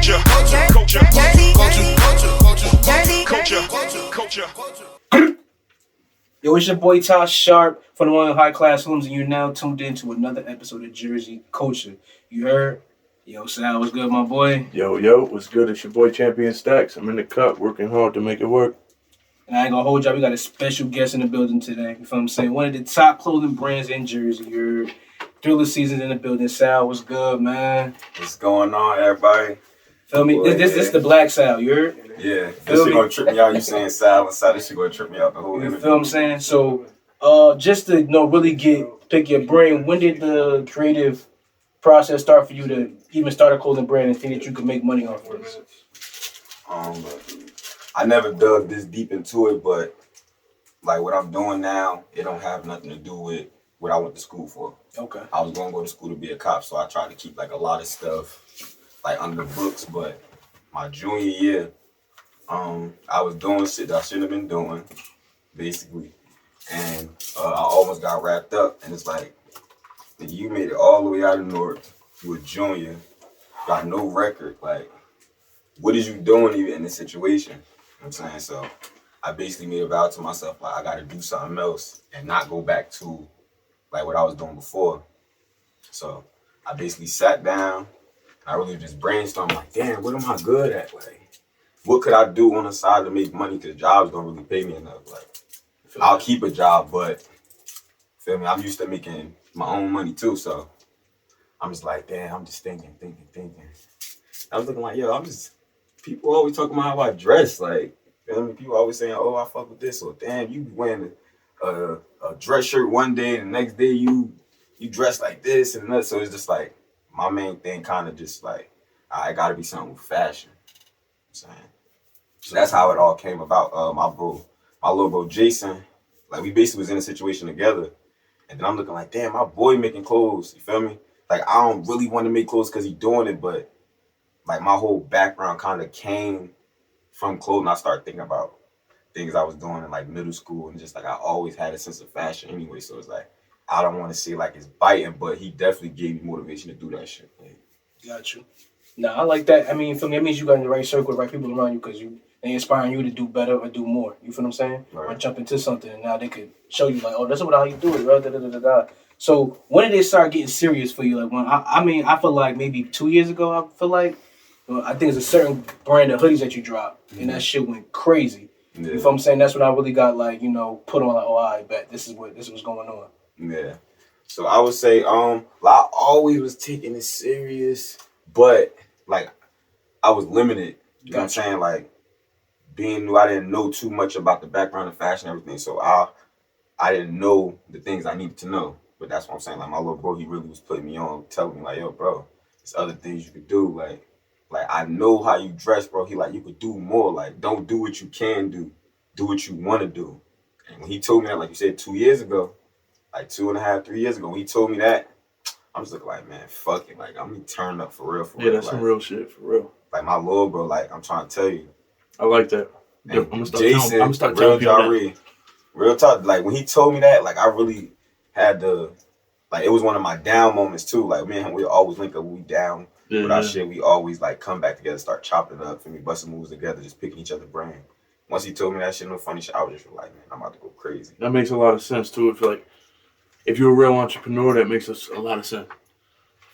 Yo, it's your boy Ty Sharp from the one of High Class Homes, and you're now tuned in to another episode of Jersey Culture. You heard? Yo, Sal, what's good, my boy? Yo, what's good? It's your boy Champion Stax. I'm in the cut, working hard to make it work. And I ain't gonna hold y'all, we got a special guest in the building today. You feel what I'm saying? One of the top clothing brands in Jersey. Your Thriller Szn in the building. Sal, what's good, man? What's going on, everybody? Feel me? Boy, This the black Sal, you heard? Yeah, this shit gonna trip me out. You saying Sal and Sal, this shit gonna trip me out the whole You interview. feel what I'm saying? So, just to really pick your brain, when did the creative process start for you to even start a clothing brand and think that you could make money off of this? I never dug this deep into it, but like what I'm doing now, it don't have nothing to do with what I went to school for. Okay. I was gonna go to school to be a cop, so I tried to keep like a lot of stuff like under the books. But my junior year, I was doing shit that I shouldn't have been doing, basically, and I almost got wrapped up. And it's like, you made it all the way out of North. You a junior, got no record. Like, what is you doing even in this situation? You know what I'm saying? So I basically made a vow to myself, like, I gotta do something else and not go back to like what I was doing before. So I basically sat down and I really just brainstormed, like, damn, what am I good at? Like, what could I do on the side to make money? Because jobs don't really pay me enough. Like, I'll keep a job, but feel me, I'm used to making my own money too. So I'm just like, damn, I'm just thinking. I was looking like, yo, people always talking about how I dress. Like, you know what I mean? People always saying, oh, I fuck with this. Or damn, you wearing a dress shirt one day and the next day you dress like this and that. So it's just like, my main thing kind of just like, I gotta be something with fashion. You know what I'm saying? So that's how it all came about. My little bro Jason, like, we basically was in a situation together. And then I'm looking like, damn, my boy making clothes. You feel me? Like, I don't really want to make clothes because he's doing it, but like my whole background kind of came from clothing. I started thinking about things I was doing in like middle school, and just like I always had a sense of fashion anyway. So it's like, I don't want to say like it's biting, but he definitely gave me motivation to do that shit. Like, Got you. Nah, I like that. I mean, for me, it means you got in the right circle, the right people around you, because they inspiring you to do better or do more. You feel what I'm saying? Right. Or jump into something, and now they could show you like, oh, that's how you do it, bro. Da, da, da, da, da. So when did it start getting serious for you? Like, when I feel like maybe 2 years ago. I feel like I think it's a certain brand of hoodies that you dropped, and that shit went crazy. Yeah. You feel what I'm saying? That's when I really got like, put on like, oh, I bet this is what's going on. Yeah. So I would say, I always was taking it serious, but like I was limited. You know what I'm saying? Like, being new, I didn't know too much about the background of fashion and everything. So I didn't know the things I needed to know. But that's what I'm saying. Like, my little bro, he really was putting me on, telling me like, yo, bro, there's other things you could do. Like I know how you dress, bro. He like, you could do more. Like, don't do what you can do. Do what you want to do. And when he told me that, like you said, 2 years ago, like 2.5, 3 years ago, when he told me that, I'm just looking like, man, fuck it. Like, I'm gonna turn up for real. Yeah, that's like, some real shit, for real. Like, my little bro, like, I'm trying to tell you. I like that. And I'm gonna start real telling people that. Real talk. Like, when he told me that, like, I really had to, like, it was one of my down moments too. Like, man, we always link up when we down with our shit. We always like come back together, start chopping it up, for me, busting moves together, just picking each other's brain. Once he told me that shit, no funny shit, I was just like, man, I'm about to go crazy. That makes a lot of sense too. If you're a real entrepreneur, that makes a lot of sense.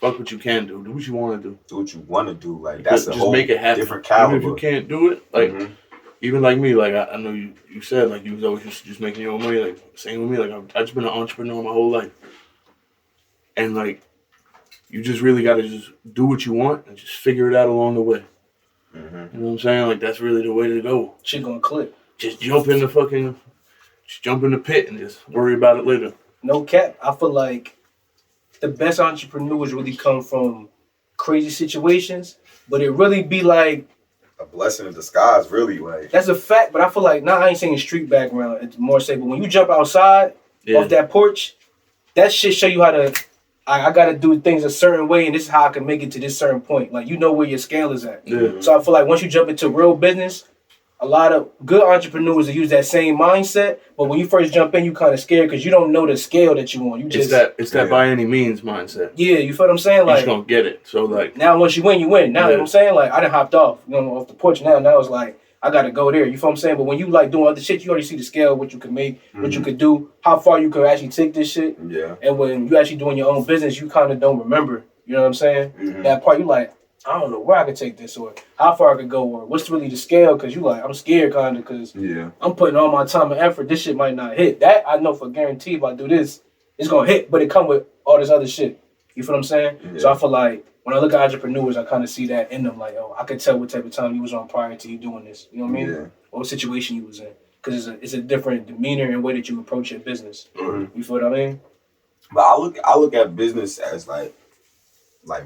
Fuck what you can do. Do what you want to do. Do what you want to do. Like, that's a whole make it happen. Different caliber. Even if you can't do it, like, even like me, like, I know you said, like, you was always just making your own money. Like, same with me. Like, I've just been an entrepreneur my whole life. And, like, you just really got to just do what you want and just figure it out along the way. You know what I'm saying? Like, that's really the way to go. Shit gonna click. Just jump in the pit and just worry about it later. No cap. I feel like the best entrepreneurs really come from crazy situations, but it really be like a blessing in disguise, really. Like, that's a fact, but I feel like, I ain't saying street background, it's more say, but when you jump outside off that porch, that shit show you how to, I gotta do things a certain way, and this is how I can make it to this certain point. Like, you know where your scale is at. Yeah. So I feel like once you jump into real business, a lot of good entrepreneurs that use that same mindset, but when you first jump in, you kind of scared because you don't know the scale that you want. You just it's that by any means mindset. Yeah, you feel what I'm saying? Like, like you just don't get it. So like now, once you win, you win. Now, you know what I'm saying? Like I done hopped off, off the porch. Now it's like I gotta go there. You feel what I'm saying? But when you like doing other shit, you already see the scale, what you can make, what you could do, how far you could actually take this shit. Yeah. And when you actually doing your own business, you kind of don't remember. You know what I'm saying? That part, you like, I don't know where I could take this or how far I could go or what's really the scale. Because you like, I'm scared kind of because I'm putting all my time and effort. This shit might not hit. That I know for guarantee if I do this, it's going to hit. But it come with all this other shit. You feel what I'm saying? Yeah. So I feel like when I look at entrepreneurs, I kind of see that in them. Like, oh, I could tell what type of time you was on prior to you doing this. You know what I mean? Yeah. Or what situation you was in. Because it's a different demeanor and way that you approach your business. You feel what I mean? But I look at business as like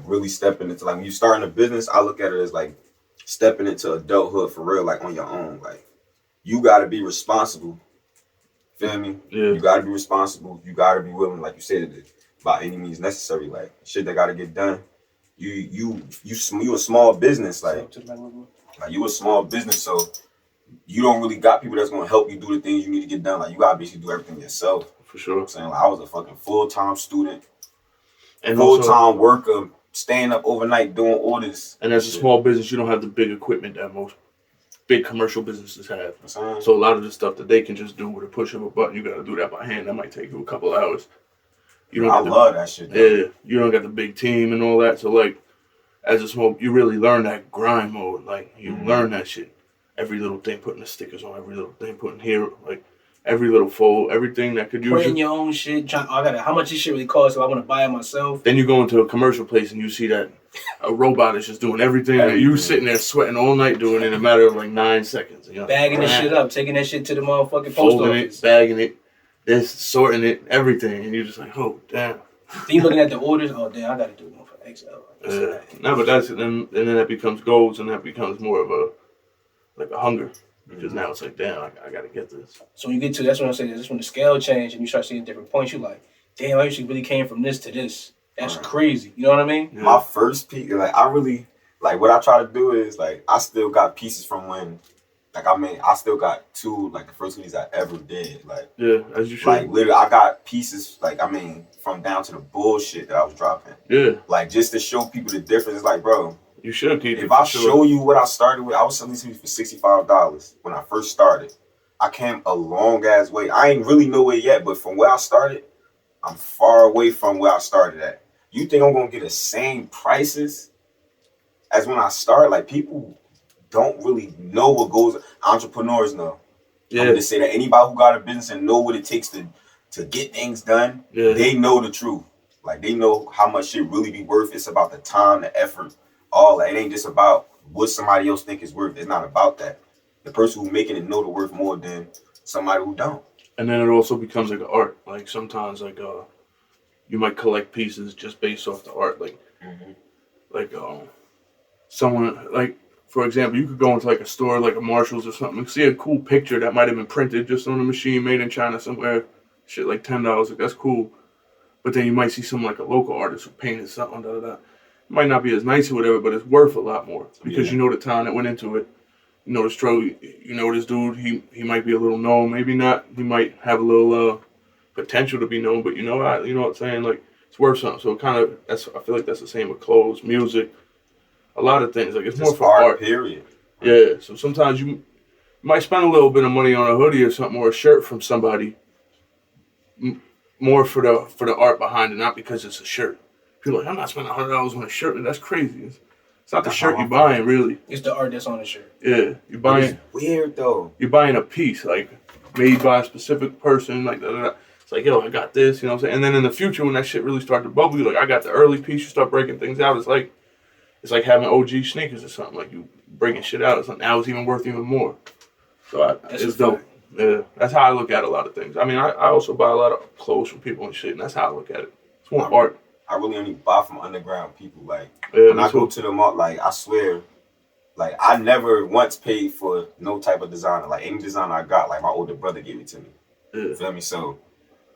really stepping into, like when you starting a business, I look at it as like stepping into adulthood for real, like on your own. Like you gotta be responsible. Feel me? Yeah. You gotta be responsible. You gotta be willing, like you said, by any means necessary. Like shit that gotta get done. You a small business, like you a small business, so you don't really got people that's gonna help you do the things you need to get done. Like you gotta basically do everything yourself. For sure. I'm saying, like I was a fucking full-time student. And full-time worker, staying up overnight doing orders. And as a small business, you don't have the big equipment that most big commercial businesses have. So a lot of the stuff that they can just do with a push of a button, you got to do that by hand. That might take you a couple of hours. I love that shit. Though. Yeah, you don't got the big team and all that. So like, as a small, you really learn that grind mode. Like you learn that shit. Every little thing, putting the stickers on. Every little thing, putting here, like. Every little fold, everything that could use printing your own shit. How much this shit really costs if I want to buy it myself? Then you go into a commercial place and you see that a robot is just doing everything that you sitting there sweating all night doing in a matter of like 9 seconds. You know? Bagging this shit up, taking that shit to the motherfucking post office. Bagging it, this sorting it, everything, and you're just like, oh damn. Then you looking at the orders. Oh damn, I got to do one for XL. No, but that's and then that becomes goals, and that becomes more of a hunger. Because now it's like, damn, I got to get this. So when you get to, that's what I'm saying, that's when the scale change and you start seeing different points, you're like, damn, I actually really came from this to this. That's crazy. You know what I mean? Yeah. My first peak, like, I really, like, what I try to do is, like, I still got pieces from when, like, I still got two, like, the first hoodies I ever did. Like, yeah, as you should. Like, literally, I got pieces, like, from down to the bullshit that I was dropping. Yeah. Like, just to show people the difference. It's like, bro. You should keep it. If I show you what I started with, I was selling these for $65 when I first started. I came a long ass way. I ain't really nowhere yet, but from where I started, I'm far away from where I started at. You think I'm gonna get the same prices as when I started? Like people don't really know what goes. Entrepreneurs know. Yeah. I'm gonna say that anybody who got a business and know what it takes to get things done, they know the truth. Like they know how much shit really be worth. It's about the time, the effort. All that. It ain't just about what somebody else think is worth. It's not about that. The person who making it know the worth more than somebody who don't. And then it also becomes like an art. Like sometimes, like you might collect pieces just based off the art. Like, someone like, for example, you could go into like a store like a Marshalls or something and see a cool picture that might have been printed just on a machine made in China somewhere. Shit like $10. Like that's cool. But then you might see some like a local artist who painted something. It might not be as nice or whatever, but it's worth a lot more because you know the time that went into it. You know the struggle. You know this dude. He might be a little known, maybe not. He might have a little potential to be known, but you know what I'm saying? Like it's worth something. So I feel like that's the same with clothes, music, a lot of things. Like it's more for art. Period. Yeah. So sometimes you might spend a little bit of money on a hoodie or something or a shirt from somebody. More for the art behind it, not because it's a shirt. People are like, I'm not spending $100 on a shirt. That's crazy. It's not the shirt you're buying, really. It's the art that's on the shirt. Yeah, you're buying. It's weird though. You're buying a piece like made by a specific person. Like it's like, yo, I got this. You know what I'm saying? And then in the future, when that shit really start to bubble, you like, I got the early piece. You start breaking things out. It's like having OG sneakers or something. Like you breaking shit out. It's like now it's even worth even more. So it's dope. Yeah, that's how I look at a lot of things. I mean, I also buy a lot of clothes from people and shit, and that's how I look at it. It's more art. I really only buy from underground people. Like when I go to the mall, like I swear, like I never once paid for no type of designer. Like any designer I got, like my older brother gave it to me. You feel me? So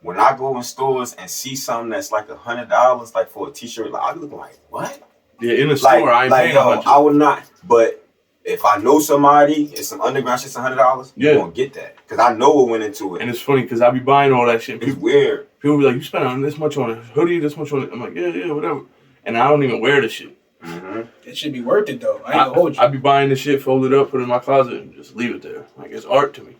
when I go in stores and see something that's like $100, like for a t-shirt, like I be looking like, what? Yeah, in the store, I ain't paying I would not. But if I know somebody, it's some underground shit's $100, Yeah. you're gonna get that. Because I know what went into it. And it's funny because I be buying all that shit. It's weird. People be like, you spent on this much on a hoodie, this much on it. I'm like, yeah, whatever. And I don't even wear the shit. Mm-hmm. It should be worth it though. I ain't gonna hold you. I be buying the shit, fold it up, put it in my closet, and just leave it there. Like, it's art to me.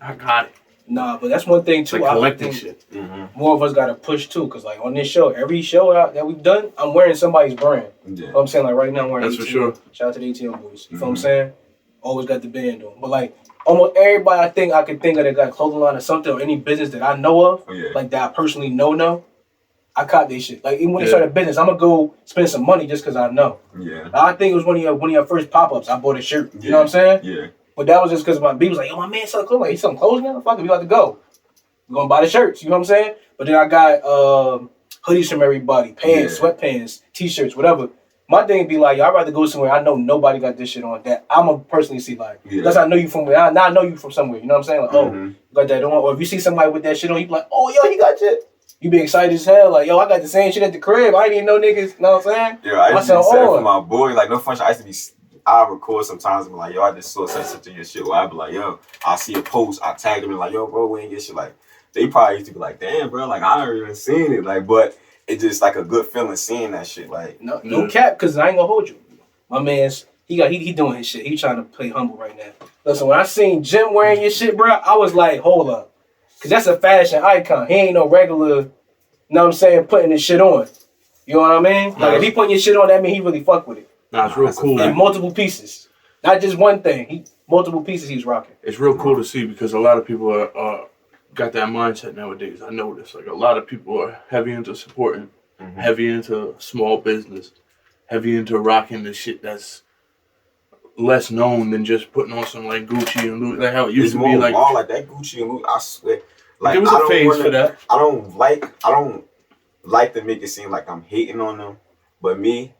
I got it. Nah, but that's one thing It's too. like I collecting think shit. Mm-hmm. more of us gotta push too, cause like on this show, every show that we've done, I'm wearing somebody's brand. Yeah. You know what I'm saying? Like right now I'm wearing That's for ATL. sure. Shout out to the ATL boys. You know what I'm saying? Always got the band on. But like almost everybody I think I could think of that got clothing line or something or any business that I know of, like that I personally know, I caught this shit. Like even when they start a business, I'm gonna go spend some money just cause I know. Yeah. I think it was one of your first pop-ups. I bought a shirt. You know what I'm saying? Yeah. But that was just because my B was like, yo, my man selling clothes. Like, he's selling clothes now? Fuck it, we got to go. We're going to buy the shirts. You know what I'm saying? But then I got hoodies from everybody, pants, sweatpants, T-shirts, whatever. My thing be like, yo, I'd rather go somewhere I know nobody got this shit on that I'm going to personally see like. Unless I know you from where. Now I know you from somewhere. You know what I'm saying? Like, you got that on. Or if you see somebody with that shit on, you be like, oh, yo, he got shit. You be excited as hell. Like, yo, I got the same shit at the crib. I ain't even know niggas. You know what I'm saying? Yeah, I used to be sad for my boy. Like, no function. I used to be... I record sometimes and be like, yo, I just saw such in your shit. Where I be like, yo, I see a post, I tag them and like, yo, bro, we ain't get shit. Like, they probably used to be like, damn, bro, like I ain't even seen it. Like, but it just like a good feeling seeing that shit. Like, no cap, cause I ain't gonna hold you. My man's he doing his shit. He trying to play humble right now. Listen, when I seen Jim wearing your shit, bro, I was like, hold up, cause that's a fashion icon. He ain't no regular, you know what I'm saying, putting this shit on. You know what I mean? Like if he putting your shit on, that mean he really fuck with it. Nah, it's real cool. And multiple pieces. Not just one thing. Multiple pieces he's rocking. It's real cool to see because a lot of people are got that mindset nowadays. I notice. Like a lot of people are heavy into supporting, heavy into small business, heavy into rocking the shit that's less known than just putting on some like Gucci and Louis. Like how it used to be like more like that Gucci and Louis. I swear. Like there was a phase for that. I don't like to make it seem like I'm hating on them, but me,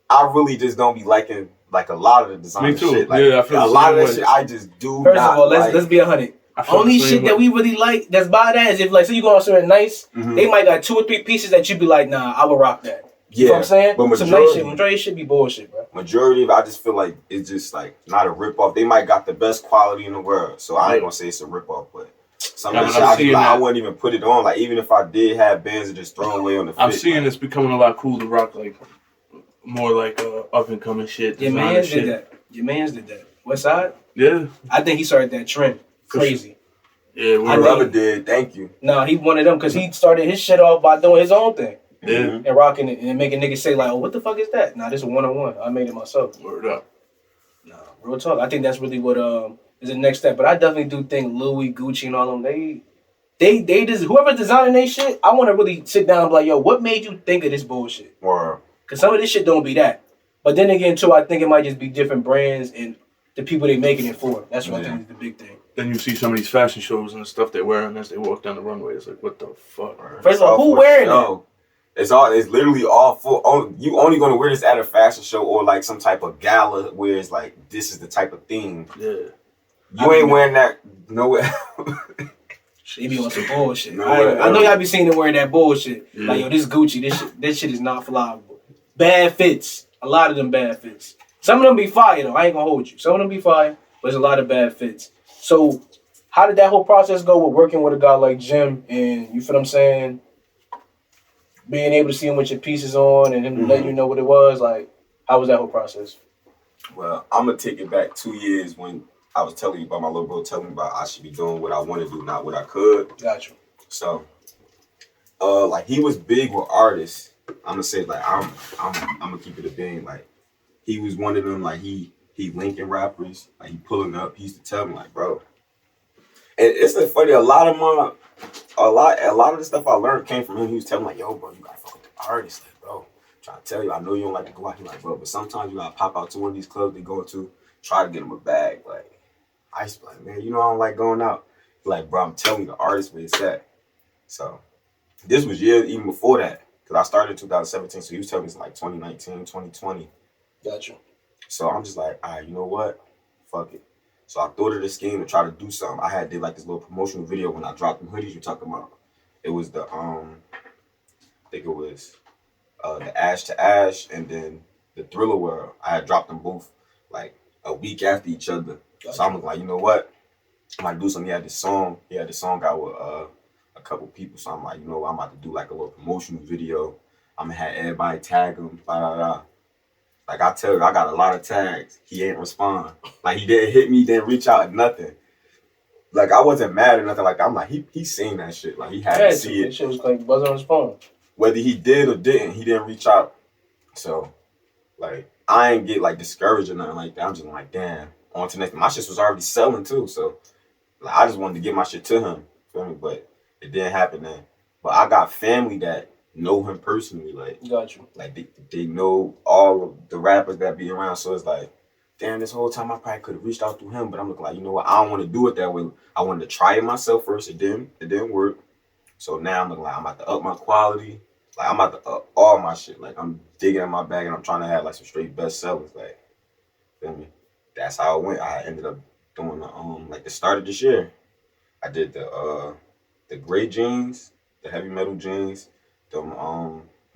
I really just don't be liking like a lot of the designer shit. Like yeah, I feel a lot of that shit I just do First not of all, like. let's be 100. Only shit that we really like that's by that is if like say you go on somewhere nice, they might got 2 or 3 pieces that you be like, nah, I would rock that. You know what I'm saying? But majority should be bullshit, bro. Majority of it, I just feel like it's just like not a rip off. They might got the best quality in the world, so I ain't gonna say it's a rip off, but some of the shit I wouldn't even put it on. Like even if I did have bands and just throw away on the fit. I'm seeing it's becoming a lot cool to rock like more like up and coming shit. Your mans did that. Your mans did that. West Side? Yeah. I think he started that trend. Crazy. Yeah, whoever did. Thank you. No, he one of them because he started his shit off by doing his own thing. Yeah. And rocking it and making niggas say like, oh, what the fuck is that? Nah, this is 101. I made it myself. Word up. Nah, real talk. I think that's really what is the next step. But I definitely do think Louis, Gucci, and all them, they just whoever designing they shit, I want to really sit down and be like, yo, what made you think of this bullshit? Wow. Because some of this shit don't be that. But then again, too, I think it might just be different brands and the people they making it for. That's what I think is the big thing. Then you see some of these fashion shows and the stuff they're wearing as they walk down the runway. It's like, what the fuck? First of all, who wearing that? It's literally all for you only gonna wear this at a fashion show or like some type of gala where it's like this is the type of theme. Yeah. You ain't wearing that nowhere. They be on some bullshit. I know y'all be seeing them wearing that bullshit. Yeah. Like, yo, this Gucci, this shit is not flyable. Bad fits. A lot of them bad fits. Some of them be fire though. I ain't gonna hold you. Some of them be fire, but there's a lot of bad fits. So how did that whole process go with working with a guy like Jim and you feel what I'm saying? Being able to see him with your pieces on and him letting you know what it was, like, how was that whole process? Well, I'm gonna take it back 2 years when I was telling you about my little bro telling me about I should be doing what I want to do, not what I could. Gotcha. So, like he was big with artists. I'm gonna say like I'm gonna keep it a being. Like he was one of them. Like he linking rappers. Like he pulling up. He used to tell me like, bro. And it's like funny. A lot of the stuff I learned came from him. He was telling me like, yo, bro, you gotta fuck with the artists, like, bro. I'm trying to tell you, I know you don't like to go out. He like, bro, but sometimes you gotta pop out to one of these clubs they go to, try to get them a bag. Like I used to be like, man, you know I don't like going out. He's like, bro, I'm telling you, the artist where it's at. So this was years even before that. Because I started in 2017, so he was telling me it's like 2019, 2020. Gotcha. So I'm just like, all right, you know what? Fuck it. So I thought of this scheme to try to do something. I did like this little promotional video when I dropped them hoodies you're talking about. It was the I think it was the Ash to Ash and then the Thriller World. I had dropped them both like a week after each other. So I'm like, you know what? I'm about to do something. He had this song out with a couple people. So I'm like, you know what? I'm about to do like a little promotional video. I'm gonna have everybody tag him. Blah, blah, blah. Like I tell you, I got a lot of tags. He ain't respond. Like he didn't hit me, didn't reach out, nothing. Like I wasn't mad or nothing. Like I'm like he seen that shit. Like he had to see it. That shit was like buzzing on his phone. Whether he did or didn't, he didn't reach out. So like I ain't get like discouraged or nothing like that. I'm just like, damn. On to next. My shit was already selling too. So like I just wanted to get my shit to him. Feel me? But it didn't happen then. But I got family that know him personally. Like got you. Like they know all of the rappers that be around. So it's like, damn, this whole time I probably could have reached out to him, but I'm looking like, you know what? I don't want to do it that way. I wanted to try it myself first. It didn't work. So now I'm looking like I'm about to up my quality. Like I'm about to up all my shit. Like I'm digging in my bag and I'm trying to have like some straight bestsellers. Like, feel me? That's how it went. I ended up doing the start of this year. I did the gray jeans, the heavy metal jeans, the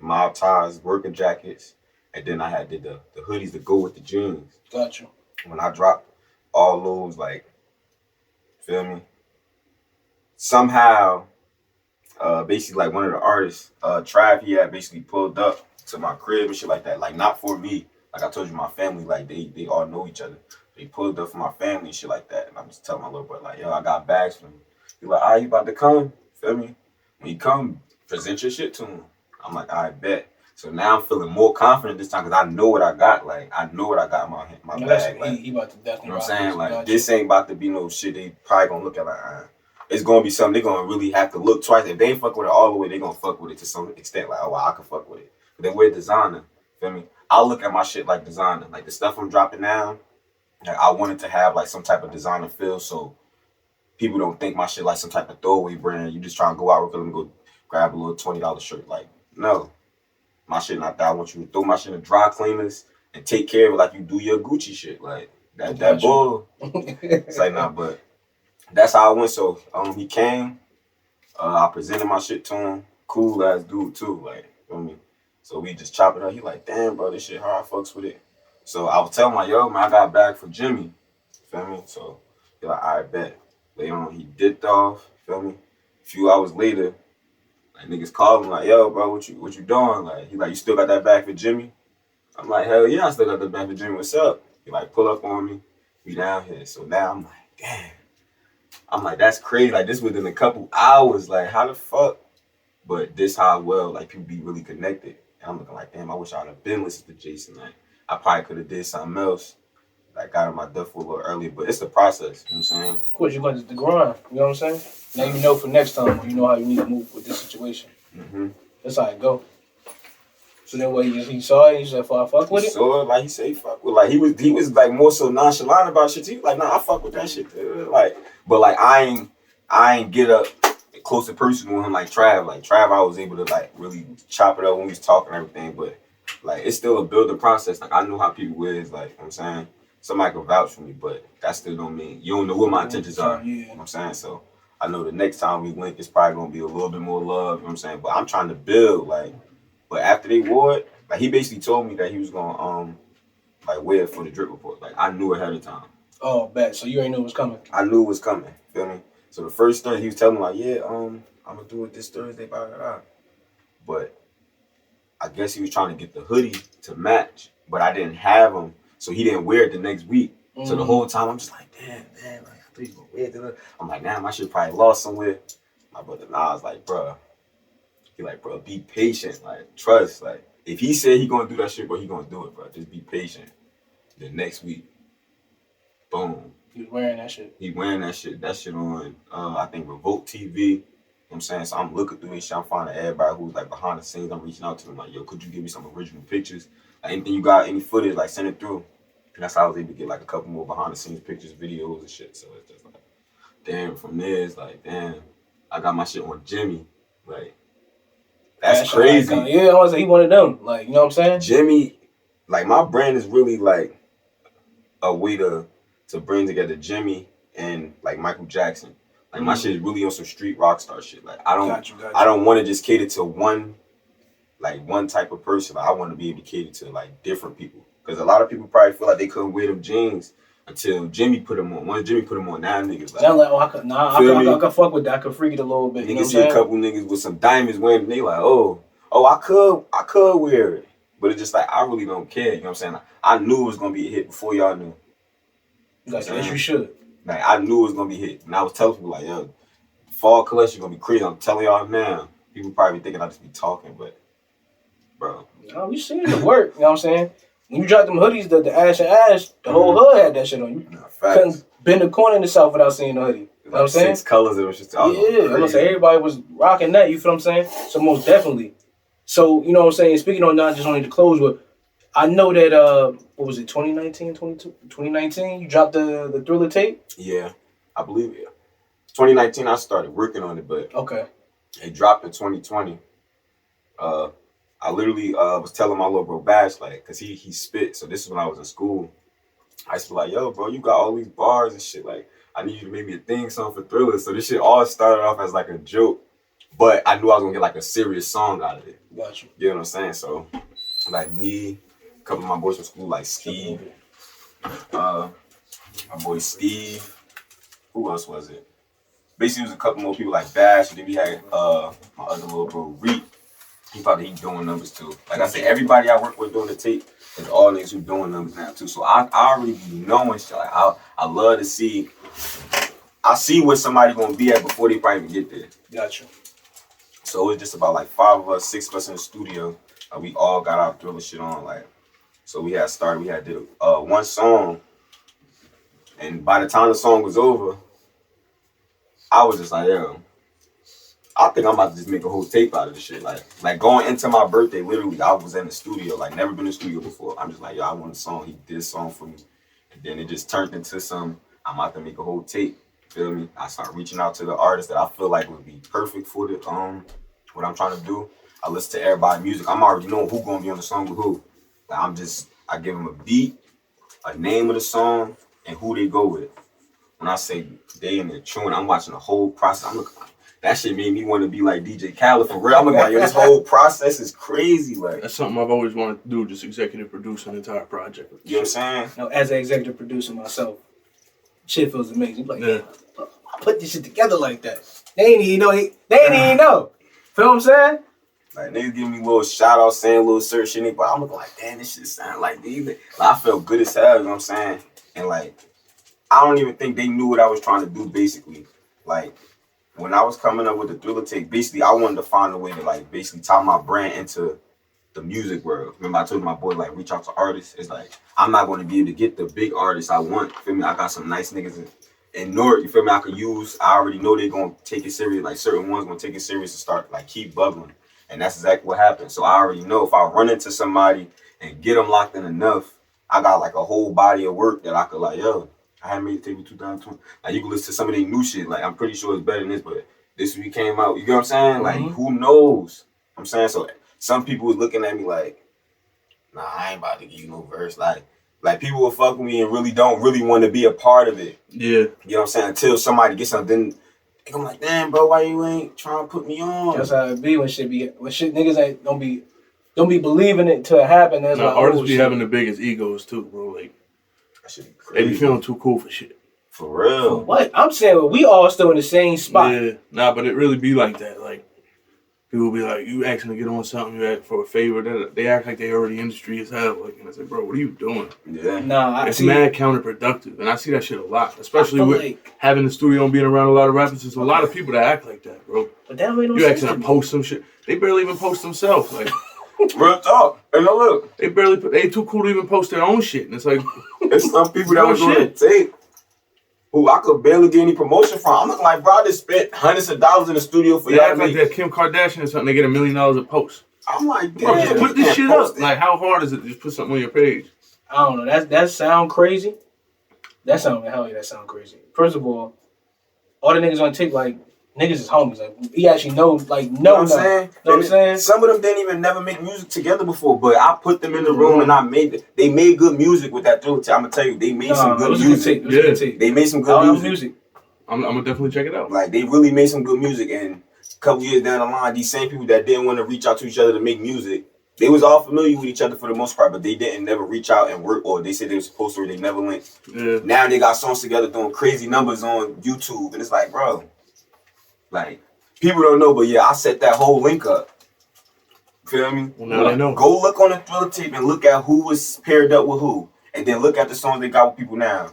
mob ties, worker jackets, and then I did the hoodies to go with the jeans. Got you. When I dropped all those, like, feel me? Somehow, basically, like one of the artists, Trav, he had basically pulled up to my crib and shit like that. Like, not for me. Like I told you, my family, like they all know each other. They pulled up for my family and shit like that. And I'm just telling my little brother, like, yo, I got bags for him. He like, you about to come? Feel me? When he come, present your shit to him. I'm like, I bet. So now I'm feeling more confident this time because I know what I got. Like, I know what I got in my bag. Like, he about to definitely. You know what I'm saying? Like, this ain't about to be no shit they probably gonna look at like, it's gonna be something they gonna really have to look twice. If they ain't fuck with it all the way, they gonna fuck with it to some extent. Like, oh, well, I can fuck with it. But then we're designer. Feel me? I look at my shit like designer. Like, the stuff I'm dropping now, like, I wanted to have like some type of designer feel so people don't think my shit like some type of throwaway brand. You just trying to go out and go grab a little $20 shirt. Like, no. My shit not that. I want you to throw my shit in dry cleaners and take care of it like you do your Gucci shit. Like, that bull. It's like, nah, but that's how I went. So, he came. I presented my shit to him. Cool ass dude, too. Like, you know what I mean? So we just chop it up. He like, damn, bro, this shit hard. I fucks with it. So I was telling him, like, yo, man, I got a bag for Jimmy. Feel me? So he like, all right, bet. Later on, he dipped off. Feel me? A few hours later, like, niggas called him like, yo, bro, what you doing? Like, he like, you still got that bag for Jimmy? I'm like, hell yeah, I still got that bag for Jimmy. What's up? He like, pull up on me. We down here. So now I'm like, damn. I'm like, that's crazy. Like, this within a couple hours. Like, how the fuck? But this how well, like, people be really connected. And I'm looking like, damn, I wish I would have been listening to Jason. Like, I probably could have did something else. Like, got in my duffel a little earlier. But it's the process, you know what I'm saying? Of course, you're going to the grind. You know what I'm saying? Now you know for next time, you know how you need to move with this situation. Mm-hmm. That's how it go. So then what, he saw it, he said, fuck with it? He saw it, like, he said, fuck with it. Like, he was like, more so nonchalant about shit. He was like, nah, I fuck with that shit, dude. Like, but, like, I ain't get up close and personal with him like Trav. Like, Trav, I was able to, like, really chop it up when we was talking and everything. But, like, it's still a building process. Like, I know how people is, like, you know what I'm saying? Somebody can vouch for me, but that still don't mean, you don't know what my intentions are. Yeah. You know what I'm saying? So, I know the next time we link, it's probably going to be a little bit more love, you know what I'm saying? But I'm trying to build, like, but after they wore it, like, he basically told me that he was going to, like, wear it for the drip report. Like, I knew ahead of time. Oh, bet. So you already knew it was coming. I knew it was coming, feel me? So the first Thursday, he was telling me, like, yeah, I'm going to do it this Thursday, blah, blah, blah. But I guess he was trying to get the hoodie to match, but I didn't have him, so he didn't wear it the next week. So the whole time, I'm just like, damn, man, like, I thought he was going to wear it. I'm like, damn, I should probably lost somewhere. My brother Nas like, bro. He like, bro, be patient. Like, trust. Like, if he said he going to do that shit, bro, he going to do it, bro. Just be patient. The next week, boom. He was wearing that shit. He wearing that shit. That shit on, I think, Revolt TV. You know what I'm saying? So I'm looking through this shit. I'm finding everybody who's, like, behind the scenes. I'm reaching out to them like, yo, could you give me some original pictures? Like, anything you got, any footage, like, send it through. And that's how I was able to get, like, a couple more behind-the-scenes pictures, videos, and shit. So it's just like, damn, from there, it's like, damn, I got my shit on Jimmy. Like, that's crazy. Like, yeah, I was like, he one of them. Like, you know what I'm saying? Jimmy, like, my brand is really, like, a way to bring together Jimmy and, like, Michael Jackson. Like, my shit is really on some street rock star shit. Like, I don't want to just cater to one like one type of person. Like, I want to be able to cater to like different people. Because a lot of people probably feel like they couldn't wear them jeans until Jimmy put them on. Once Jimmy put them on, now niggas like, I'm like, oh, I could fuck with that. I could freak it a little bit. niggas You know what I'm see a saying? couple niggas with some diamonds wearing it, they like, oh, I could wear it. But it's just like, I really don't care. You know what I'm saying? Like, I knew it was going to be a hit before y'all knew. Gotcha. Yes, you should. Like, I knew it was going to be a hit. And I was telling people like, yo, fall collection going to be crazy. I'm telling y'all now. People probably thinking I just be talking, but, bro. No, we seen the work. You know what I'm saying? When you dropped them hoodies, the Ash and Ash, the whole hood had that shit on you. Couldn't bend a corner in the South without seeing the hoodie. You know what I'm saying? 6 colors. It was just, yeah, I'm gonna say everybody was rocking that. You feel what I'm saying? So most definitely. So you know what I'm saying. Speaking on not just only the clothes, but I know that what was it? 2019. You dropped the Thriller tape. Yeah, I believe it. 2019, I started working on it, but okay, it dropped in 2020. I literally was telling my little bro Bash, like, cause he spit. So this is when I was in school. I used to be like, yo, bro, you got all these bars and shit. Like, I need you to make me a thing song for Thriller. So this shit all started off as like a joke, but I knew I was gonna get like a serious song out of it. Gotcha. You know what I'm saying? So, like me, a couple of my boys from school, like Steve, my boy Steve. Who else was it? Basically, it was a couple more people like Bash, and then we had my other little bro Reek. He thought that he doing numbers too. Like I said, everybody I work with doing the tape is all niggas who doing numbers now too. So I already be knowing shit. Like I love to see. I see where somebody gonna be at before they probably even get there. Gotcha. So it's just about like 5 of us, 6 of us in the studio. We all got our Thriller shit on. Like, so we had started. We had did one song, and by the time the song was over, I was just like, yo, I think I'm about to just make a whole tape out of this shit. Like going into my birthday, literally, I was in the studio, like never been in the studio before. I'm just like, yo, I want a song. He did a song for me. And then it just turned into I'm about to make a whole tape. Feel me? I started reaching out to the artists that I feel like would be perfect for the what I'm trying to do. I listen to everybody's music. I'm already knowing who gonna be on the song with who. Like I give them a beat, a name of the song, and who they go with. When I say they in the tune, I'm watching the whole process. I'm looking. That shit made me want to be like DJ Khaled for real. I'm like, yo, this whole process is crazy. Like, that's something I've always wanted to do, just executive produce an entire project. You know what I'm saying? No, as an executive producer myself, shit feels amazing. Like, yeah. I put this shit together like that. They ain't even know. They ain't even know. Feel what I'm saying? Like, niggas giving me little shout outs, saying little certain shit, but I'm looking like, damn, this shit sound like these. Like, I felt good as hell, you know what I'm saying? And like, I don't even think they knew what I was trying to do, basically. Like, when I was coming up with the Thriller tape, basically, I wanted to find a way to, like, basically tie my brand into the music world. Remember, I told my boy, like, reach out to artists. It's like, I'm not going to be able to get the big artists I want. You feel me? I got some nice niggas in North, you feel me? I could use. I already know they're going to take it serious. Like, certain ones going to take it serious and start, like, keep bubbling. And that's exactly what happened. So I already know if I run into somebody and get them locked in enough, I got, like, a whole body of work that I could, like, yo, I had made it take me 2020. Like, you can listen to some of their new shit. Like, I'm pretty sure it's better than this, but this week came out. You get what I'm saying? Like, who knows? I'm saying, so some people was looking at me like, nah, I ain't about to give you no verse. Like people will fuck with me and really don't really want to be a part of it. Yeah. You know what I'm saying? Until somebody gets something, I'm like, damn, bro, why you ain't trying to put me on? That's how it be when shit niggas ain't don't be believing it till it happen. That's now, like, artists be shit. having the biggest egos too, bro. Like, that shit be crazy. they be feeling too cool for shit. For real. What? I'm saying we all still in the same spot. Yeah, nah, but it really be like that. Like, people be like, you asking to get on something, you ask for a favor. They act like they already in the street as hell. Like, and I say, bro, what are you doing? Yeah. Nah, it's mad counterproductive. And I see that shit a lot. Especially with like, having the studio and being around a lot of rappers. There's a lot of people that act like that, bro. But that ain't no you asking to post some shit. They barely even post themselves. Like, real talk. And no look. They too cool to even post their own shit. And it's like, it's some people that was on the tape who I could barely get any promotion from. I'm looking like, bro, I just spent hundreds of dollars in the studio for they y'all. Act like that Kim Kardashian or something. They get $1 million a post. I'm like, damn, bro, just put this shit up. Like, how hard is it to just put something on your page? I don't know. That sound crazy. That sound crazy. First of all the niggas on tape, like, niggas is homies. Like, he actually knows, like, know what I'm saying? Know what I'm saying? Some of them didn't even never make music together before, but I put them in the room and they made good music with that Thriller tape. I'm gonna tell you, they made some good music. They made some good music. I'm gonna definitely check it out. Like, they really made some good music, and a couple years down the line, these same people that didn't want to reach out to each other to make music, they was all familiar with each other for the most part, but they didn't never reach out and work, or they said they were supposed to, or they never linked. Yeah. Now they got songs together doing crazy numbers on YouTube, and it's like, bro, like, people don't know, but yeah, I set that whole link up. Feel me? Well, now they know. Go look on the Thriller tape and look at who was paired up with who, and then look at the songs they got with people now.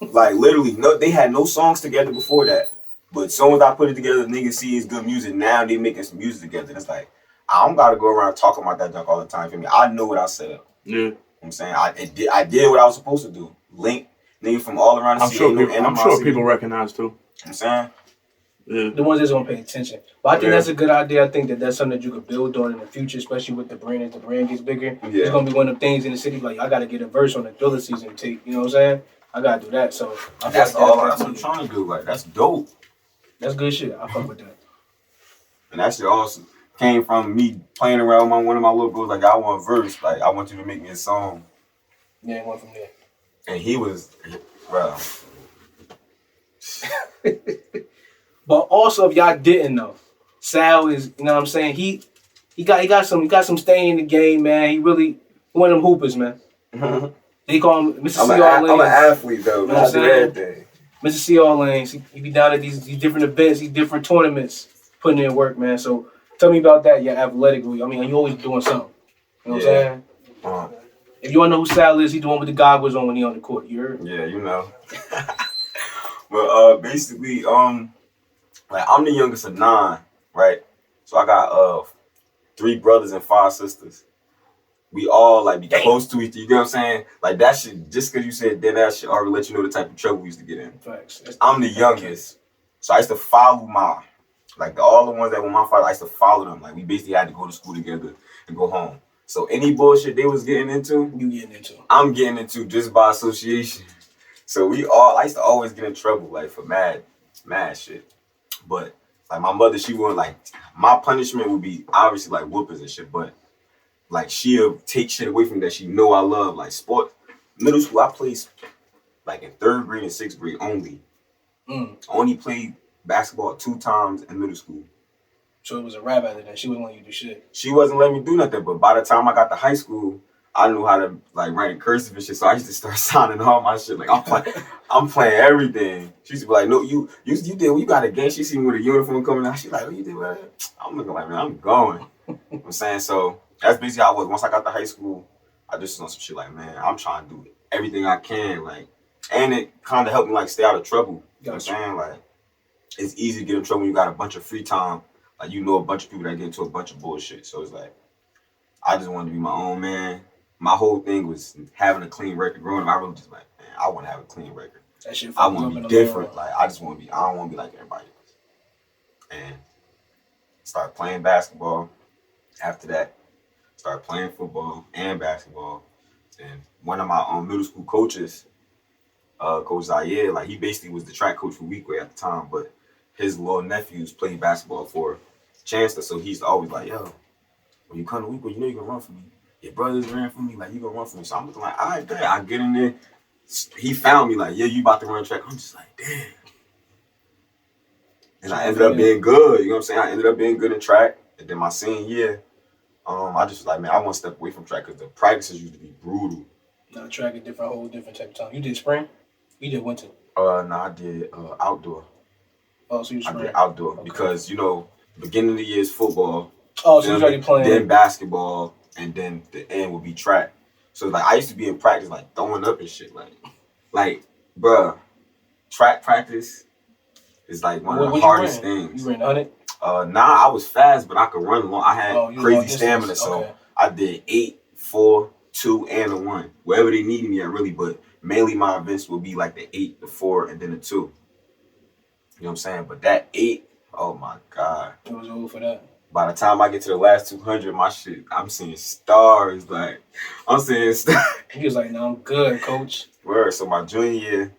Like, literally, no, they had no songs together before that. But as soon as I put it together, niggas see it's good music. Now they making some music together. And it's like, I don't gotta go around talking about that junk all the time. For me, I know what I set up. Yeah. You know what I'm saying? I did what I was supposed to do. Link niggas from all around the city. I'm sure people recognize too. You know what I'm saying? Yeah. The ones that's gonna pay attention. But I think that's a good idea. I think that's something that you could build on in the future, especially with the brand. As the brand gets bigger, it's gonna be one of the things in the city. Like, I gotta get a verse on the Thriller Szn tape. You know what I'm saying? I gotta do that. So that's all I'm trying to do. Like, that's dope. That's good shit. I fuck with that. And that shit also came from me playing around with one of my little bros. Like, I want a verse. Like, I want you to make me a song. Yeah, it went from there. And he was, bro. But also, if y'all didn't know, Sal is, you know what I'm saying? He got some stay in the game, man. He really one of them hoopers, man. They call him Mr. C. All Lanes. I'm an athlete though. You know what I'm saying? Everything. Mr. C. All Lanes. He be down at these different events, these different tournaments, putting in work, man. So tell me about that. Yeah, athletically. I mean, you always doing something. You know what I'm saying? If you want to know who Sal is, he the one with the goggles on when he on the court. You heard? Yeah, you know. But basically, like, I'm the youngest of 9, right? So I got 3 brothers and 5 sisters. We all like be close to each other. You know what I'm saying? Like, that shit, just because you said that shit already let you know the type of trouble we used to get in. Facts. I'm the youngest. So I used to follow all the ones that were my father, I used to follow them. Like, we basically had to go to school together and go home. So any bullshit they was getting into, you getting into. I'm getting into just by association. So I used to always get in trouble, like, for mad shit. But, like, my mother, she wouldn't, like, my punishment would be obviously, like, whoopers and shit, but, like, she'll take shit away from me that she know I love. Like, sport, middle school, I played, like, in 3rd grade and 6th grade only. I only played basketball 2 times in middle school. So it was a rap after that. She wouldn't let you do shit. She wasn't letting me do nothing, but by the time I got to high school, I knew how to, like, write in cursive and shit, so I used to start signing all my shit. Like, I'm playing everything. She used to be like, no, you did, you got a game. She see me with a uniform coming out. She like, what you did, man? I'm looking like, man, I'm going. You know what I'm saying? So that's basically how I was. Once I got to high school, I just on some shit like, man, I'm trying to do everything I can. Like, and it kind of helped me, like, stay out of trouble. You know what I'm saying? Like, it's easy to get in trouble when you got a bunch of free time. Like, you know a bunch of people that get into a bunch of bullshit. So it's like, I just wanted to be my own man. My whole thing was having a clean record. Growing up, I really just like, man, I want to have a clean record. That shit I want to be different. Like, I don't want to be like everybody else. And start playing basketball. After that, start playing football and basketball. And one of my middle school coaches, Coach Zaire, like, he basically was the track coach for Weekway at the time, but his little nephews played basketball for Chancellor, so he's always like, yo, when you come to Weekway, you know you can run for me. Your brothers ran for me, like, you gonna run for me. So I'm looking like, all right, damn. I get in there. He found me like, yeah, you about to run track. I'm just like, damn. And I ended up being good. You know what I'm saying? I ended up being good in track. And then my senior year, I just was like, man, I want to step away from track because the practices used to be brutal. No, track a whole different type of time. You did spring? You did winter? No, I did outdoor. Oh, so you spring? I did outdoor because, you know, beginning of the year is football. Oh, so you was already playing. Then basketball, and then the end would be track. So, like, I used to be in practice, like, throwing up and shit. Like, bruh, track practice is, like, one of the hardest things. You ran 100? Nah, I was fast, but I could run long. I had crazy stamina, so I did 8, 4, 2, and a 1. Wherever they needed me at, really, but mainly my events would be, like, the 8, the 4, and then the 2. You know what I'm saying? But that 8, oh, my God. It was over for that. By the time I get to the last 200, my shit, I'm seeing stars. Like, I'm seeing stars. He was like, no, I'm good, coach. Word. So my junior year,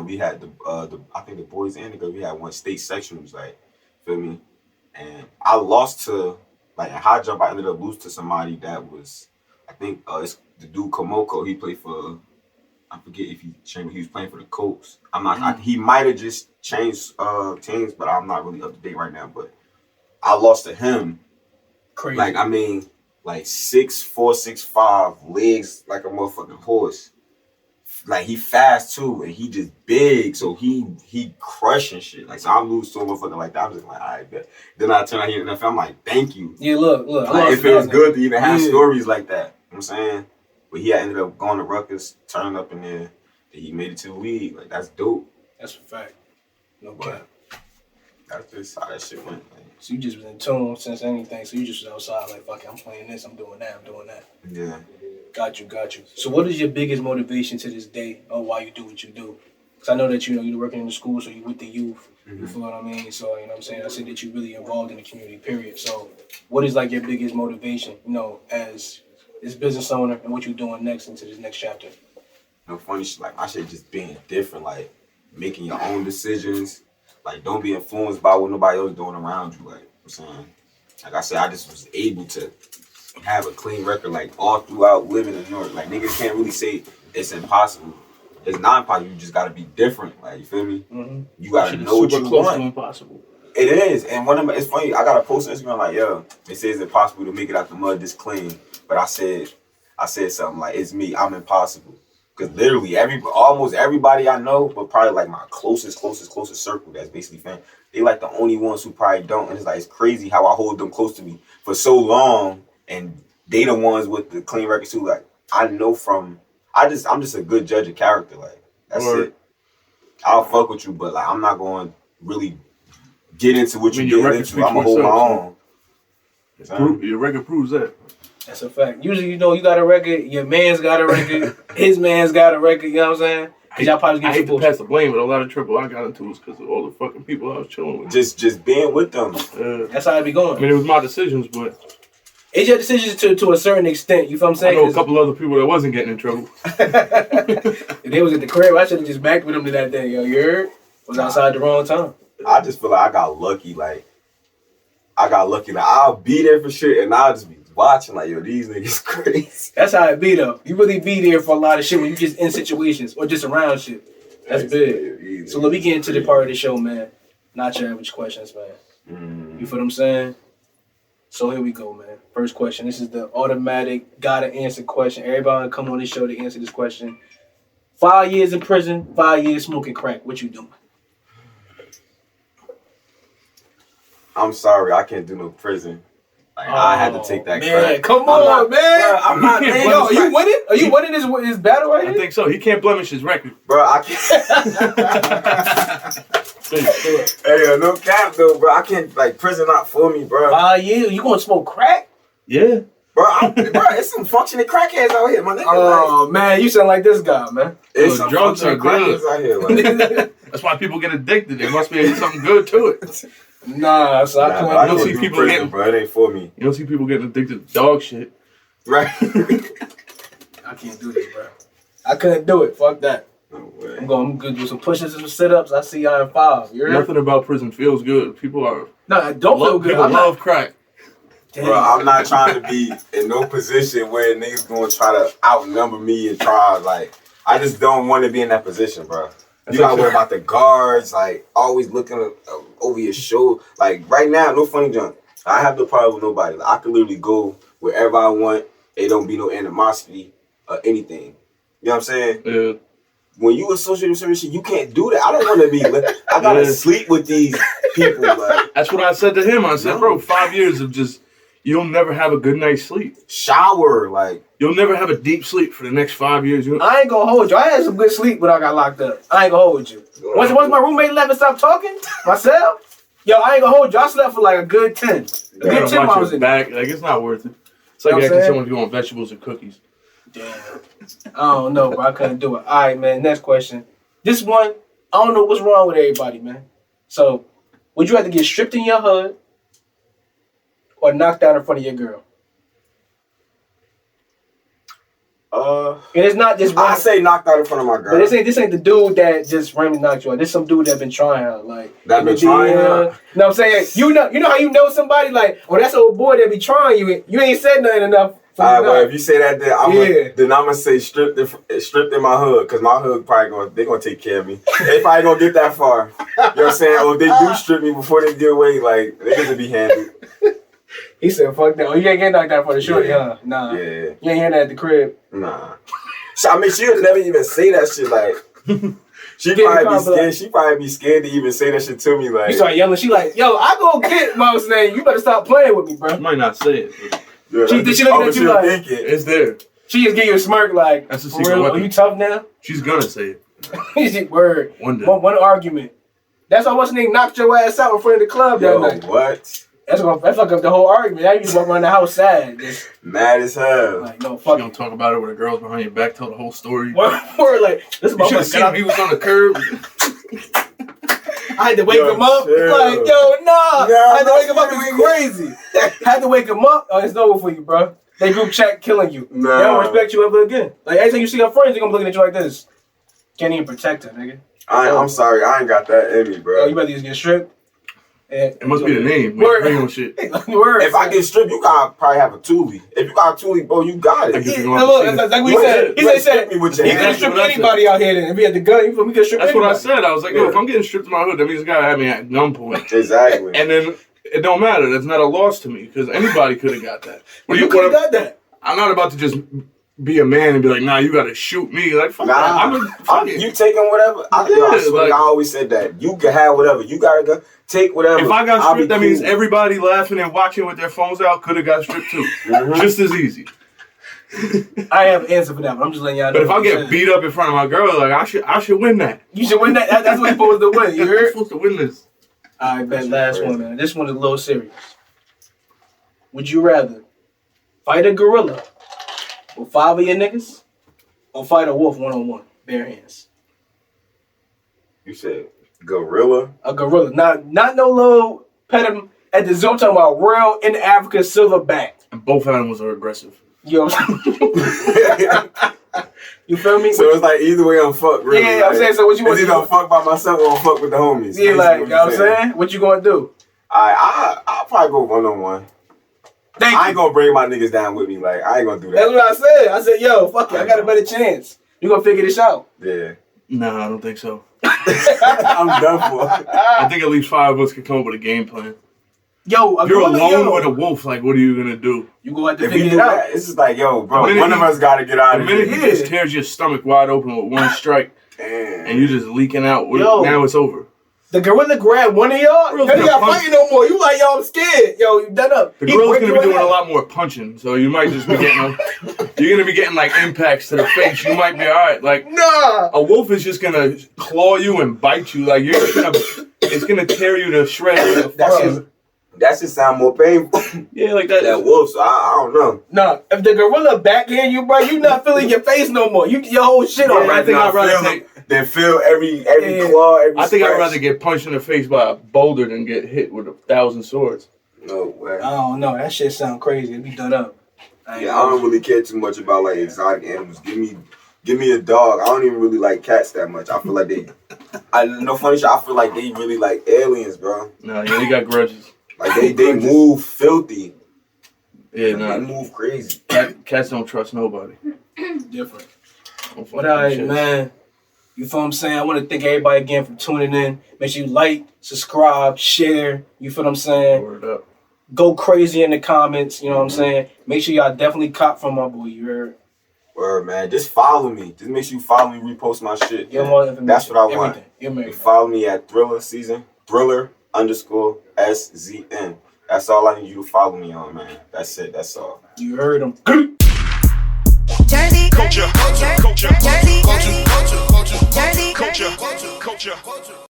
we had I think the boys and the girls, we had one state sectionals, like, feel me? And I lost to, like, in high jump, I ended up losing to somebody that was, I think, it's the dude Komoko. He played for I forget if he changed. He was playing for the Colts. I'm not. He might have just changed teams, but I'm not really up to date right now. But I lost to him. Crazy. Like I mean, like 6'4", 6'5", legs like a motherfucking horse. Like he fast too, and he just big, so he crushing shit. Like so, I lose to a motherfucker like that. I'm just like, all right, bet. Then I turn out here in the NFL. I'm like, thank you. Yeah, look. Like, it feels good to even have stories like that. You know what I'm saying? But he ended up going to Rutgers, turning up in there, and he made it to the league. Like that's dope. That's a fact. No cap. That's just how that shit went. Like. So you just was in tune since anything. So you just was outside like, fuck it, I'm playing this, I'm doing that. Yeah. Got you. So what is your biggest motivation to this day of why you do what you do? Because I know that, you're working in the school, so you're with the youth. You feel what I mean? So, you know what I'm saying? I said that you're really involved in the community, period. So what is like your biggest motivation, as this business owner and what you're doing next into this next chapter? Funny shit, like my shit just being different, like making your own decisions. Like, don't be influenced by what nobody else doing around you. Like, you know what I'm saying? Like I said, I just was able to have a clean record, like, all throughout living in New York. Like, niggas can't really say it's impossible. It's not impossible. You just got to be different. Like, you feel me? Mm-hmm. You got to know what you close want. to impossible. It is. And it's funny. I got a post on Instagram like, yo, it says it's impossible to make it out the mud this clean. But I said something like, it's me. I'm impossible. Because literally almost everybody I know, but probably like my closest circle that's basically fan, they like the only ones who probably don't. And it's like, it's crazy how I hold them close to me for so long, and they the ones with the clean records too. Like, I know I'm just a good judge of character. Like, that's it. I'll fuck with you, but like, I'm not going to really get into what you get into. I'm going to hold my own. Your record proves that. That's a fact. Usually, you got a record, your man's got a record, his man's got a record, you know what I'm saying? Because y'all probably get I hate to pass the blame, but a lot of trouble I got into was because of all the fucking people I was chilling with. Just being with them. That's how it be going. I mean, it was my decisions, but... It's your decisions to a certain extent, you feel what I'm saying? I know a couple other people that wasn't getting in trouble. If they was at the crib, I should have just backed with them to that day. Yo, you heard? Was outside the wrong time. I just feel like I got lucky. Like, I'll be there for shit, and I'll just be watching like, yo, these niggas crazy. That's how it be, though. You really be there for a lot of shit when you just in situations or just around shit. That's big. So let me get into the part of the show, man. Not your average questions, man. You feel what I'm saying? So here we go, man. First question. This is the automatic gotta answer question. Everybody come on this show to answer this question. 5 years in prison, 5 years smoking crack. What you doing? I'm sorry, I can't do no prison. Like, I had to take that crack. Come on, man. Bro, I'm not. Man, yo, are you winning? Are you winning this battle right here? I think so. He can't blemish his record. Bro, I can't. Hey, no cap though, bro. I can't, like, prison not for me, bro. You gonna smoke crack? Yeah. Bro, it's some functioning crackheads out here, my nigga. Oh, man, you sound like this guy, man. It's some drugs are crackheads out here, like. That's why people get addicted. There must be something good to it. Nah, so I can't don't see people getting, bro. It ain't for me. You don't see people getting addicted to dog shit. Right. I can't do this, bro. I couldn't do it. Fuck that. No way. I'm good do some push-ups and some sit-ups. I see y'all in 5. You heard? Nothing about prison feels good. People are... No, I don't feel good. People love crack. Damn. Bro, I'm not trying to be in no position where niggas gonna try to outnumber me and try, like, I just don't want to be in that position, bro. You gotta worry about the guards, like, always looking over your shoulder. Like, right now, no funny junk. I have no problem with nobody. Like, I can literally go wherever I want. It don't be no animosity or anything. You know what I'm saying? Yeah. When you associate with certain shit, you can't do that. I don't want to be. I gotta sleep with these people. Like, that's what I said to him. I said, bro, 5 years of just, you'll never have a good night's sleep. Shower, like. You'll never have a deep sleep for the next 5 years. I ain't gonna hold you. I had some good sleep when I got locked up. I ain't gonna hold you. Once my roommate left and stopped talking, myself, yo, I ain't gonna hold you. I slept for like a good 10. A good 10 I was in back. Like, it's not worth it. It's like asking someone to go on vegetables and cookies. Damn. I don't know, bro. I couldn't do it. All right, man. Next question. This one, I don't know what's wrong with everybody, man. So, would you have to get stripped in your hood or knocked out in front of your girl? And it's not just I say knocked out in front of my girl. But this ain't the dude that just randomly knocked you out. This some dude that been trying out, like that been trying out. You know what I'm saying? You know how you know somebody like, oh, that's an old boy that be trying you. You ain't said nothing enough. Alright, well, if you say that, then I'm gonna say stripped in my hood, cause my hood they gonna take care of me. They probably gonna get that far. You know what I'm saying? Or if they do strip me before they get away, like they gonna be handled. He said, "Fuck that." Oh, you ain't getting knocked out for the short, huh? Nah. Yeah. You ain't hearing that at the crib. Nah. So, I mean, she would never even say that shit. Like, she probably be scared. She probably be scared to even say that shit to me. Like, you start yelling. She like, "Yo, I go get Mo's name. You better stop playing with me, bro." You might not say it. Yeah, she looking at you like, it's there. She just give you a smirk like, that's a for real? Are you tough now? She's gonna say it. Word. One day. One argument. That's why what's name knocked your ass out in front of the club that night. What? That's fuck up the whole argument. Now you just walk around the house sad. Just, mad as hell. Like, no, fuck. fuck. You don't talk about it with the girls behind your back, tell the whole story. Word, like, this is my you should have seen him. He was on the curb. I had to wake him up. Chill. Like, yo, nah. I had to wake him up. It's crazy. Had to wake him up. Oh, it's over for you, bro. They group chat killing you. Nah. They don't respect you ever again. Like, every time you see your friends, they're gonna be looking at you like this. Can't even protect her, nigga. I'm sorry. I ain't got that in me, bro. Oh, you better just get stripped. It must be the name. Word. Shit. Word. If I get stripped, you gotta probably have a Thule. If you got a Thule, bro, you got it. Look, like we said. He said, he can strip anybody out here. Then if he had the gun, we can strip That's anybody. what I said. I was like, yo, if I'm getting stripped in my hood, that means this guy had me at gunpoint. Exactly. And then it don't matter. That's not a loss to me because anybody could have got that. You could have got that. I'm not about to just be a man and be like, nah, you gotta shoot me. Like, fuck that. You taking whatever. I always said that. You can have whatever. You gotta go. Take whatever. If I got stripped, that means everybody laughing and watching with their phones out could have got stripped too. Just as easy. I have an answer for that, but I'm just letting y'all know. But if I get beat up in front of my girl, like I should win that. You should win that. That's what you're supposed to win. You heard? You're supposed to win this. All right, bet. Last one, man. This one is a little serious. Would you rather fight a gorilla with 5 of your niggas, or fight a wolf 1-on-1, bare hands? You said gorilla? A gorilla, not no little pet him at the zoo. I'm talking about real in Africa silverback. And both animals are aggressive. Yo, you feel me? So it's like either way I'm fucked. Really. Yeah, I'm saying. So what you want to do? Either I'm fuck by myself or I'm fuck with the homies. Yeah, like you know what I'm saying. What you gonna do? I'll probably go 1-on-1. I ain't gonna bring my niggas down with me. Like, I ain't gonna do that. That's what I said. I said, yo, fuck it. I got a better chance. You gonna figure this out. Yeah. Nah, I don't think so. I'm done for. I think at least 5 of us could come up with a game plan. Yo, if you're alone with a wolf, like, what are you gonna do? You gonna have to figure it out. That, it's just like, yo, bro, one of us gotta get out of here. The minute he just tears your stomach wide open with one strike, and you just leaking out, now it's over. The gorilla grabbed one of y'all. You're not fighting no more. You like, yo, I'm scared. Yo, you done up. The gorilla's gonna be doing a lot more punching, so you might just be getting. You're gonna be getting like impacts to the face. You might be all right. Like, nah. A wolf is just gonna claw you and bite you. Like it's gonna tear you to shreds. That should sound more painful. Yeah, like that. That wolf. So I don't know. Nah, if the gorilla backhand you, bro, you not feeling your face no more. Your whole shit on. I think I'd rather take. Then feel every claw, every I think scratch. I'd rather get punched in the face by a boulder than get hit with 1,000 swords. No way. I don't know. That shit sound crazy. It be done up. I don't really care too much about like exotic animals. Give me a dog. I don't even really like cats that much. I feel like no funny shit. I feel like they really like aliens, bro. No, yeah, they got grudges. Like they move filthy. Yeah, they move crazy. Cats don't trust nobody. Different. But all right, man. You feel what I'm saying? I want to thank everybody again for tuning in. Make sure you like, subscribe, share. You feel what I'm saying? Word up. Go crazy in the comments. You know what I'm saying? Make sure y'all definitely cop from my boy. You heard? Word, man. Just follow me. Just make sure you follow me, repost my shit. That's what I want. You follow me at Thriller Szn. Thriller_SZN. That's all I need you to follow me on, man. That's it. That's all. You heard him. Jersey, culture, culture, culture, culture, culture, culture, culture, culture.